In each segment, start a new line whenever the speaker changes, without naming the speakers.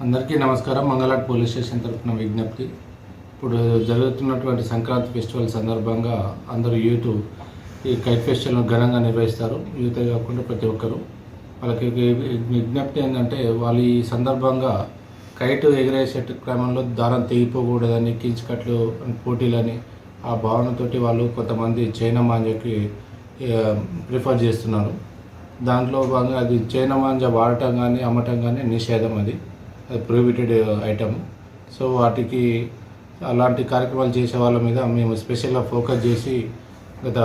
అందరికీ నమస్కారం. Mangalhat police station తరఫున విజ్ఞప్తి. ఇప్పుడు జరుగుతున్నటువంటి సంక్రాంతి ఫెస్టివల్ సందర్భంగా అందరూ యూత్ ఈ కైట్ ఫెస్టివల్ను ఘనంగా నిర్వహిస్తారు. యూతే కాకుండా ప్రతి ఒక్కరు వాళ్ళకి విజ్ఞప్తి ఏంటంటే, వాళ్ళు ఈ సందర్భంగా కైట్ ఎగిరేసే క్రమంలో దారం తెగిపోకూడదని కించికట్లు పోటీలని ఆ భావనతోటి వాళ్ళు కొంతమంది చైనా మాంజాకి ప్రిఫర్ చేస్తున్నారు. దాంట్లో భాగంగా అది చైనా మాంజా వాడటం కానీ అమ్మటం కానీ నిషేధం, అది ప్రొహిబిటెడ్ ఐటమ్. సో వాటికి అలాంటి కార్యక్రమాలు చేసే వాళ్ళ మీద మేము స్పెషల్గా ఫోకస్ చేసి గత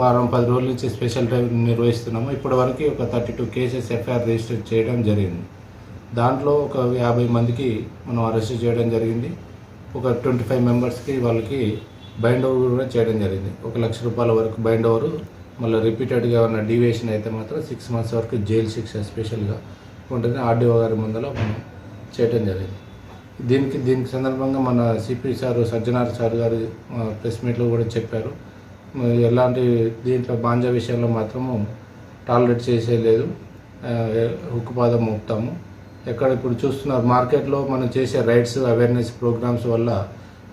వారం 10 రోజుల నుంచి స్పెషల్ డ్రైవ్ నిర్వహిస్తున్నాము. ఇప్పటివరకు ఒక 32 కేసెస్ ఎఫ్ఐఆర్ రిజిస్టర్ చేయడం జరిగింది. దాంట్లో ఒక 50 మందికి మనం అరెస్ట్ చేయడం జరిగింది. ఒక 25 మెంబర్స్కి వాళ్ళకి బైండ్ ఓవర్ కూడా చేయడం జరిగింది. 1 లక్ష రూపాయల వరకు బైండ్ ఓవర్, మళ్ళీ రిపీటెడ్గా ఉన్న డీవియేషన్ అయితే మాత్రం 6 మంత్స్ వరకు జైలు శిక్ష స్పెషల్గా ఉంటుంది. ఆర్డీఓ గారి ముందర మనం చేయడం జరిగింది. దీనికి సందర్భంగా మన సిపి సార్ సజ్జనార్ సార్ గారు ప్రెస్ మీట్లో కూడా చెప్పారు, ఎలాంటి దీంట్లో మాంజా విషయంలో మాత్రము టాలరేట్ చేసేలేదు, ఉక్కుపాదం మోపుతాము. ఎక్కడ ఇప్పుడు చూస్తున్నారు మార్కెట్లో మనం చేసే రైడ్స్ అవేర్నెస్ ప్రోగ్రామ్స్ వల్ల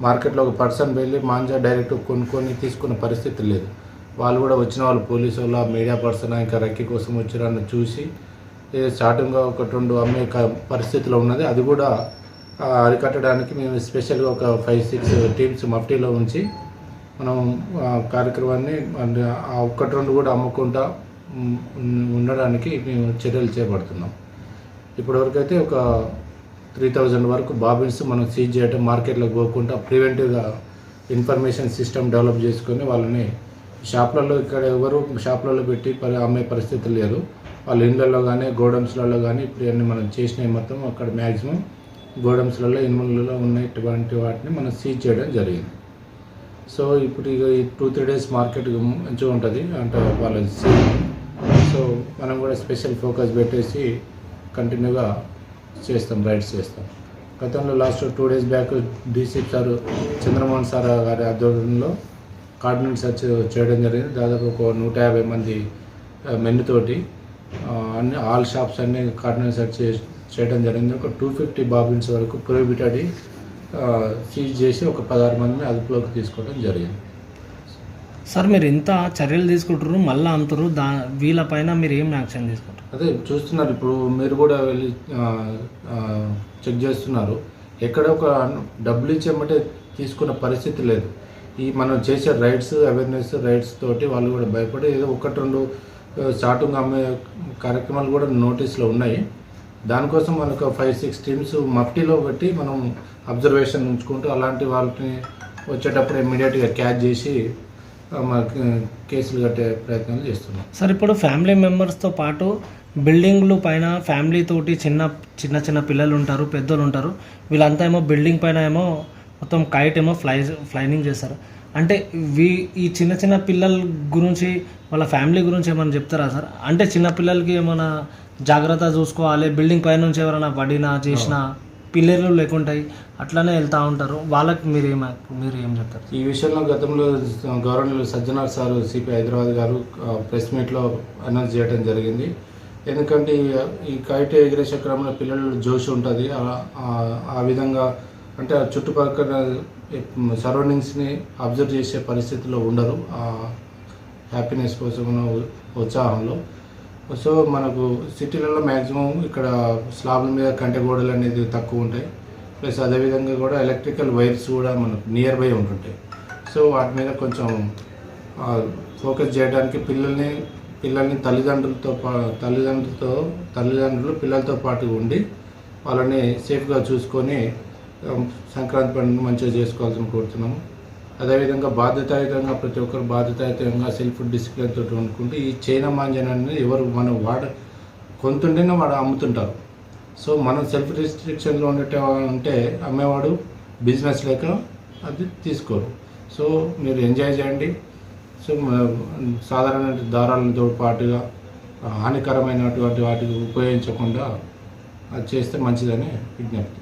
మార్కెట్లో ఒక పర్సన్ వెళ్ళి మాంజా డైరెక్ట్ కొనుక్కొని తీసుకున్న పరిస్థితి లేదు. వాళ్ళు కూడా వచ్చిన వాళ్ళు పోలీసు వాళ్ళ మీడియా పర్సన్ ఇంకా రెక్కి కోసం వచ్చారని చూసి స్టార్టింగ్గా 1-2 అమ్మే పరిస్థితిలో ఉన్నది. అది కూడా అరికట్టడానికి మేము స్పెషల్గా ఒక 5-6 టీమ్స్ మఫ్టీలో ఉంచి మనం కార్యక్రమాన్ని 1-2 కూడా అమ్మకుండా ఉండడానికి మేము చర్యలు చేపడుతున్నాం. ఇప్పటివరకు అయితే ఒక 3000 వరకు బాబిన్స్ మనం సీజ్ చేయడం, మార్కెట్లోకి పోకుండా ప్రివెంటివ్గా ఇన్ఫర్మేషన్ సిస్టమ్ డెవలప్ చేసుకొని వాళ్ళని షాప్లలో ఇక్కడ ఎవరు షాప్లలో పెట్టి అమ్మే పరిస్థితి లేదు. వాళ్ళ ఇళ్ళల్లో కానీ గోడౌన్స్లలో కానీ ఇప్పుడు అన్నీ మనం చేసినవి మొత్తం అక్కడ మ్యాక్సిమం గోడౌన్స్లలో ఇన్ములలో ఉన్నటువంటి వాటిని మనం సీజ్ చేయడం జరిగింది. సో ఇప్పుడు ఇక ఈ 2-3 డేస్ మార్కెట్ మంచిగా ఉంటుంది అంటే వాళ్ళ సో మనం కూడా స్పెషల్ ఫోకస్ పెట్టేసి కంటిన్యూగా చేస్తాం, రైడ్స్ చేస్తాం. గతంలో last 2 days back DC sir Chandramohan sir గారి ఆధ్వర్యంలో కార్డినెన్స్ సెర్చ్ చేయడం జరిగింది. దాదాపు ఒక 150 మంది మెన్నుతోటి అన్ని ఆల్ షాప్స్ అన్నీ కార్డినెన్స్ సెర్చ్ చేయడం జరిగింది. ఒక 250 బాబిన్స్ వరకు ప్రొహిబిటెడ్ సీజ్ చేసి ఒక 16 మందిని అదుపులోకి తీసుకోవడం జరిగింది.
సార్ మీరు ఇంత చర్యలు తీసుకుంటారు, మళ్ళీ అంటారు, వీళ్ళపైన మీరు ఏం యాక్షన్ తీసుకుంటారు?
అదే చూస్తున్నారు, ఇప్పుడు మీరు కూడా వెళ్ళి చెక్ చేస్తున్నారు. ఎక్కడ ఒక డబ్బులు ఇచ్చేమంటే తీసుకున్న పరిస్థితి లేదు. ఈ మనం చేసే రైడ్స్ అవేర్నెస్ రైడ్స్ తోటి వాళ్ళు కూడా భయపడి ఏదో 1-2 స్టార్టింగ్ అమ్మే కార్యక్రమాలు కూడా నోటీస్లో ఉన్నాయి. దానికోసం మనకు 5-6 టీమ్స్ మఫ్టీలో పెట్టి మనం అబ్జర్వేషన్ ఉంచుకుంటూ అలాంటి వాళ్ళని వచ్చేటప్పుడు ఇమ్మీడియట్గా క్యాచ్ చేసి కేసులు కట్టే ప్రయత్నాలు చేస్తున్నాం.
సార్ ఇప్పుడు ఫ్యామిలీ మెంబర్స్తో పాటు బిల్డింగ్లు పైన ఫ్యామిలీ తోటి చిన్న పిల్లలు ఉంటారు, పెద్దలు ఉంటారు, వీళ్ళంతా ఏమో బిల్డింగ్ పైన ఏమో మొత్తం కైట్ ఏమో ఫ్లైనింగ్ చేస్తారు. అంటే ఈ చిన్న పిల్లల గురించి వాళ్ళ ఫ్యామిలీ గురించి ఏమైనా చెప్తారా సార్? అంటే చిన్న పిల్లలకి ఏమైనా జాగ్రత్త చూసుకోవాలి, బిల్డింగ్ పై నుంచి ఎవరైనా పడినా చేసినా పిల్లలు లేకుంటాయి, అట్లానే వెళ్తూ ఉంటారు, వాళ్ళకి మీరు ఏం చెప్తారు
ఈ విషయంలో? గతంలో governor Sajjanar sir CP Hyderabad గారు ప్రెస్ మీట్లో అనౌన్స్ చేయడం జరిగింది. ఎందుకంటే ఈ కైట్ ఎగిరేసే క్రమంలో పిల్లలు జోష్ ఉంటుంది. ఆ విధంగా అంటే చుట్టుపక్కల సరౌండింగ్స్ని అబ్జర్వ్ చేసే పరిస్థితిలో ఉండరు, హ్యాపీనెస్ కోసం ఉత్సాహంలో. సో మనకు సిటీలలో మ్యాక్సిమం ఇక్కడ స్లాబ్ల మీద కంటె గోడలు అనేది తక్కువ ఉంటాయి. ప్లస్ అదేవిధంగా కూడా ఎలక్ట్రికల్ వైర్స్ కూడా మనకు నియర్ బై ఉంటుంటాయి. సో వాటి మీద కొంచెం ఫోకస్ చేయడానికి పిల్లల్ని తల్లిదండ్రులు పిల్లలతో పాటు ఉండి వాళ్ళని సేఫ్గా చూసుకొని సంక్రాంతి పండుగ మంచిగా చేసుకోవాల్సిన కోరుతున్నాము. అదేవిధంగా బాధ్యతాయుతంగా ప్రతి ఒక్కరు బాధ్యతాయుతంగా సెల్ఫ్ డిసిప్లిన్ తోటి వండుకుంటే ఈ చైనా మాంజాన్ని ఎవరు మనం కొంటుంటేనే వాడు అమ్ముతుంటారు. సో మనం సెల్ఫ్ రిస్ట్రిక్షన్లో ఉంటే అమ్మేవాడు బిజినెస్ లేక అది తీసుకోరు. సో మీరు ఎంజాయ్ చేయండి. సో సాధారణ దారాలతో పాటుగా హానికరమైనటువంటి వాటికి ఉపయోగించకుండా అది చేస్తే మంచిదని విజ్ఞప్తి.